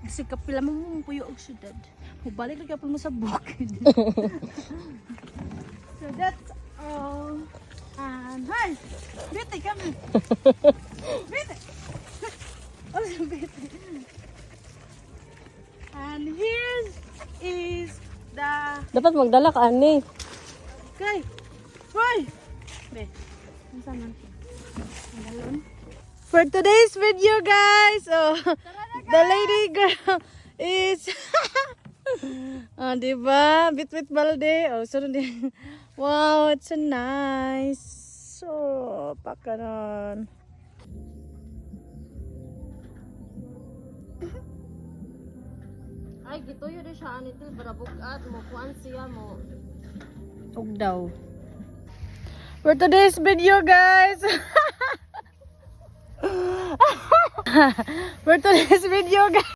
Kasi kapila mo puyo og syudad. Mubalik lagi po mo sa bukid. So that's all. And hi! Betty, come here. Betty! Oh, Betty. And here is the... Dapat magdala ka, ani. Okay. Hoy! Be, ano saman? Ang for today's video, guys, the lady girl is diba? Bitbit balde. Oh, so wow, it's so nice. So, pakaron. Ay, gituyo din siya ani til para bugat mo kuan siya mo. Ug daw. For today's video, guys. For today's video, guys.